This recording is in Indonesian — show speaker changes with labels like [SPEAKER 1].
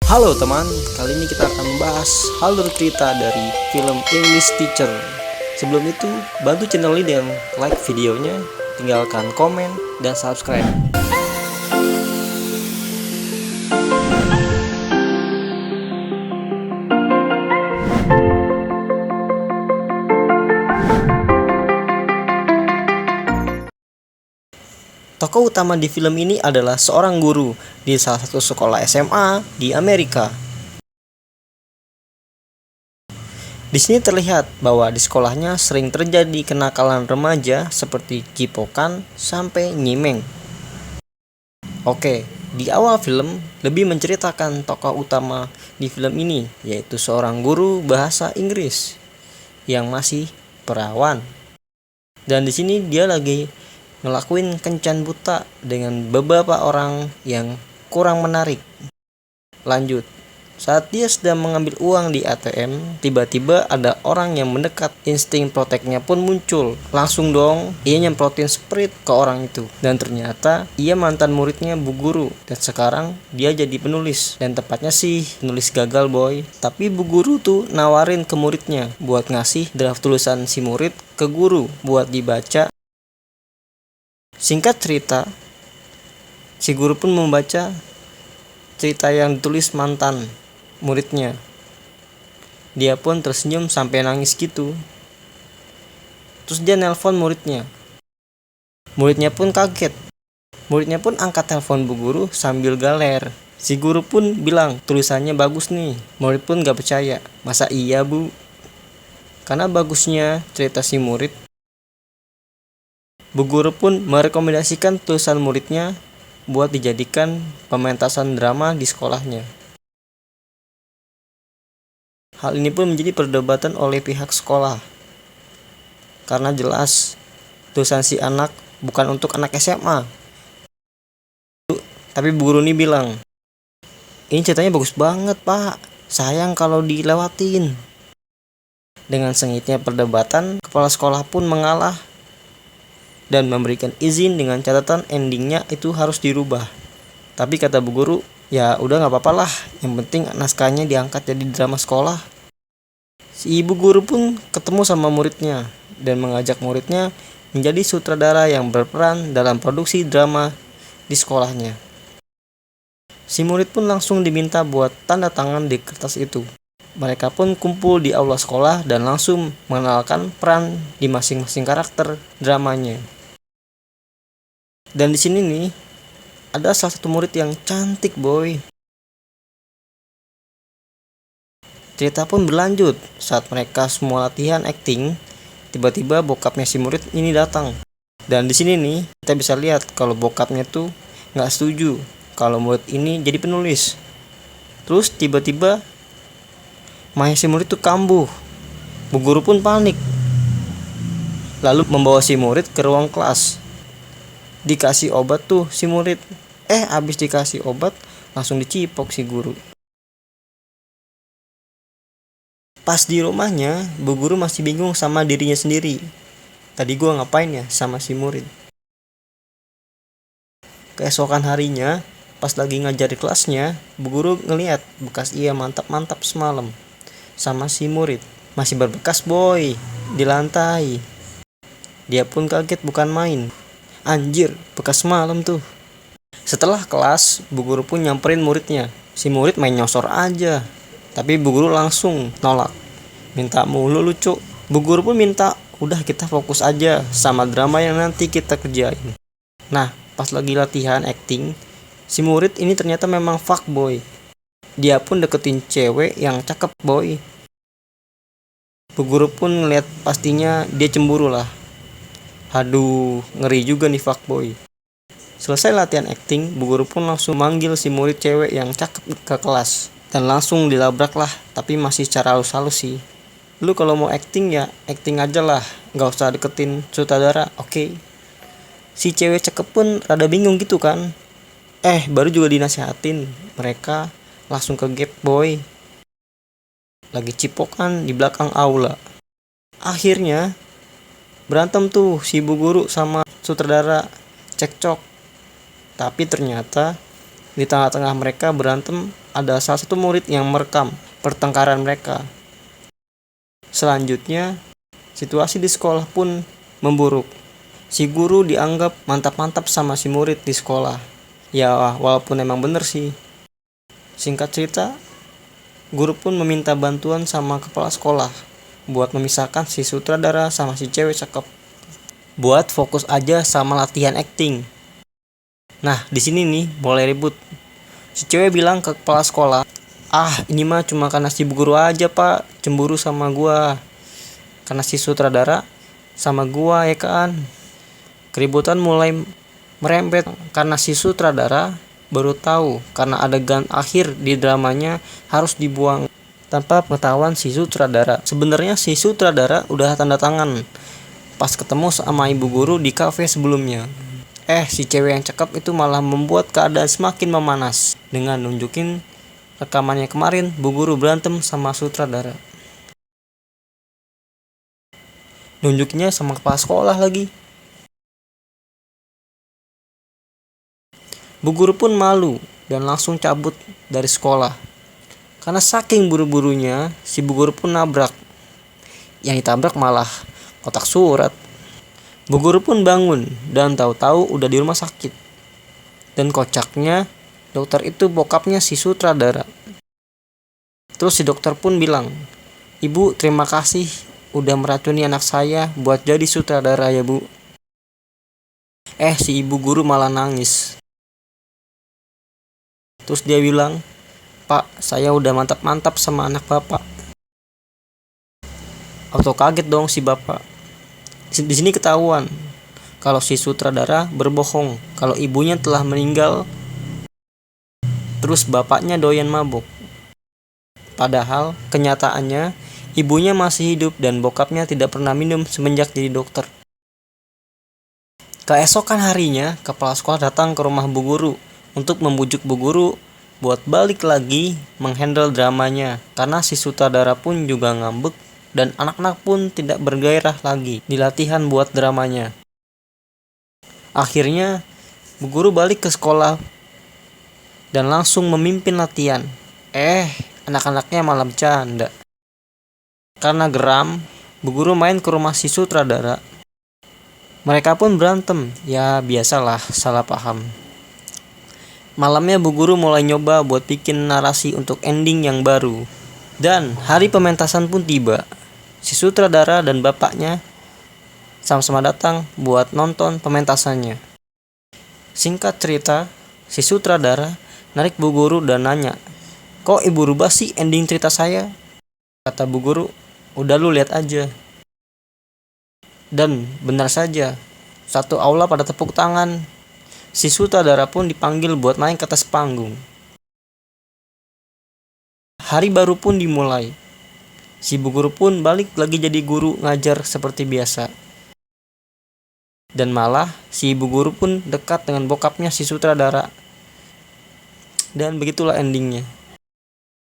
[SPEAKER 1] Halo teman, kali ini kita akan membahas alur cerita dari film English Teacher. Sebelum itu, bantu channel ini dengan like videonya, tinggalkan komen, dan subscribe. Tokoh utama di film ini adalah seorang guru di salah satu sekolah SMA di Amerika. Di sini terlihat bahwa di sekolahnya sering terjadi kenakalan remaja seperti cipokan sampai nyimeng. Oke, di awal film lebih menceritakan tokoh utama di film ini, yaitu seorang guru bahasa Inggris yang masih perawan. Dan di sini dia lagi ngelakuin kencan buta dengan beberapa orang yang kurang menarik. Lanjut, saat dia sedang mengambil uang di ATM, tiba-tiba ada orang yang mendekat. Insting proteknya pun muncul. Langsung dong, ia nyemprotin Sprite ke orang itu. Dan ternyata ia mantan muridnya Bu Guru. Dan sekarang dia jadi penulis. Dan tepatnya sih penulis gagal boy. Tapi Bu Guru tuh nawarin ke muridnya buat ngasih draft tulisan si murid ke guru buat dibaca. Singkat cerita, si guru pun membaca cerita yang ditulis mantan muridnya. Dia pun tersenyum sampai nangis gitu. Terus dia nelpon muridnya. Muridnya pun kaget. Muridnya pun angkat telepon Bu Guru sambil galer. Si guru pun bilang tulisannya bagus nih. Murid pun gak percaya. Masa iya bu? Karena bagusnya cerita si murid, Bu Guru pun merekomendasikan tulisan muridnya buat dijadikan pementasan drama di sekolahnya. Hal ini pun menjadi perdebatan oleh pihak sekolah. Karena jelas tulisan si anak bukan untuk anak SMA. Tapi Bu Guru ini bilang, ini ceritanya bagus banget pak, sayang kalau dilewatin. Dengan sengitnya perdebatan, kepala sekolah pun mengalah dan memberikan izin dengan catatan endingnya itu harus dirubah. Tapi kata Bu Guru, ya udah gak apa-apa lah, yang penting naskahnya diangkat jadi drama sekolah. Si ibu guru pun ketemu sama muridnya dan mengajak muridnya menjadi sutradara yang berperan dalam produksi drama di sekolahnya. Si murid pun langsung diminta buat tanda tangan di kertas itu. Mereka pun kumpul di aula sekolah dan langsung mengenalkan peran di masing-masing karakter dramanya. Dan di sini nih ada salah satu murid yang cantik boy. Cerita pun berlanjut saat mereka semua latihan acting. Tiba-tiba bokapnya si murid ini datang. Dan di sini nih kita bisa lihat kalau bokapnya tuh nggak setuju kalau murid ini jadi penulis. Terus tiba-tiba maya si murid tuh kambuh. Bu Guru pun panik. Lalu membawa si murid ke ruang kelas. Dikasih obat tuh si murid. Abis dikasih obat langsung dicipok si guru. Pas di rumahnya, Bu Guru masih bingung sama dirinya sendiri. Tadi gua ngapain ya sama si murid? Keesokan harinya, pas lagi ngajar di kelasnya, Bu Guru ngeliat bekas ia mantap-mantap semalam sama si murid. Masih berbekas boy di lantai. Dia pun kaget bukan main. Anjir, bekas malam tuh. Setelah kelas, Bu Guru pun nyamperin muridnya. Si murid main nyosor aja. Tapi Bu Guru langsung nolak. Minta mulu lucu. Bu Guru pun minta, udah kita fokus aja sama drama yang nanti kita kerjain. Nah, pas lagi latihan acting, si murid ini ternyata memang fuckboy. Dia pun deketin cewek yang cakep boy. Bu Guru pun ngeliat pastinya dia cemburu lah. Aduh, ngeri juga nih fuckboy. Selesai latihan acting, Bu Guru pun langsung manggil si murid cewek yang cakep ke kelas. Dan langsung dilabrak lah, tapi masih secara halus-halus sih. Lu kalau mau acting ya acting aja lah, gak usah deketin sutradara, oke? Si cewek cakep pun rada bingung gitu kan. Baru juga dinasehatin, mereka langsung ke gap boy. Lagi cipokan di belakang aula. Akhirnya berantem tuh si Bu Guru sama sutradara, cekcok. Tapi ternyata Di tengah-tengah mereka berantem, ada salah satu murid yang merekam pertengkaran mereka. Selanjutnya, situasi di sekolah pun memburuk. Si guru dianggap mantap-mantap sama si murid di sekolah. Ya, walaupun emang bener sih. Singkat cerita, guru pun meminta bantuan sama kepala sekolah buat memisahkan si sutradara sama si cewek cakep. Buat fokus aja sama latihan acting. Nah, di sini nih mulai ribut. Si cewek bilang ke kepala sekolah, ini mah cuma karena si guru aja pak, cemburu sama gua. Karena si sutradara sama gua ya kan. Keributan mulai merembet karena si sutradara baru tahu karena adegan akhir di dramanya harus dibuang tanpa pengetahuan si sutradara. Sebenarnya si sutradara udah tanda tangan pas ketemu sama ibu guru di kafe sebelumnya. Si cewek yang cakep itu malah membuat keadaan semakin memanas dengan nunjukin rekamannya kemarin bu guru berantem sama sutradara. Nunjuknya sama kepala sekolah lagi. Bu guru pun malu dan langsung cabut dari sekolah. Karena saking buru-burunya, si bu guru pun nabrak. Yang ditabrak malah kotak surat. Bu guru pun bangun dan tahu-tahu udah di rumah sakit. Dan kocaknya, dokter itu bokapnya si sutradara. Terus si dokter pun bilang, "Ibu, terima kasih udah meracuni anak saya buat jadi sutradara ya bu." Si ibu guru malah nangis. Terus dia bilang, "Pak, saya udah mantap-mantap sama anak bapak." Auto kaget dong si bapak. Di sini ketahuan kalau si sutradara berbohong kalau ibunya telah meninggal. Terus bapaknya doyan mabuk. Padahal kenyataannya ibunya masih hidup dan bokapnya tidak pernah minum semenjak jadi dokter. Keesokan harinya, kepala sekolah datang ke rumah bu guru untuk membujuk bu guru buat balik lagi menghandle dramanya karena si sutradara pun juga ngambek dan anak-anak pun tidak bergairah lagi di latihan buat dramanya. Akhirnya bu guru balik ke sekolah dan langsung memimpin latihan. Anak-anaknya malah bercanda. Karena geram, bu guru main ke rumah si sutradara. Mereka pun berantem, ya biasalah salah paham. Malamnya bu guru mulai nyoba buat bikin narasi untuk ending yang baru. Dan hari pementasan pun tiba. Si sutradara dan bapaknya sama-sama datang buat nonton pementasannya. Singkat cerita, si sutradara narik bu guru dan nanya, "Kok ibu rubah sih ending cerita saya?" Kata bu guru, "Udah lu lihat aja." Dan benar saja, satu aula pada tepuk tangan. Si sutradara pun dipanggil buat naik ke atas panggung. Hari baru pun dimulai. Si bu guru pun balik lagi jadi guru ngajar seperti biasa. Dan malah si ibu guru pun dekat dengan bokapnya si sutradara. Dan begitulah endingnya.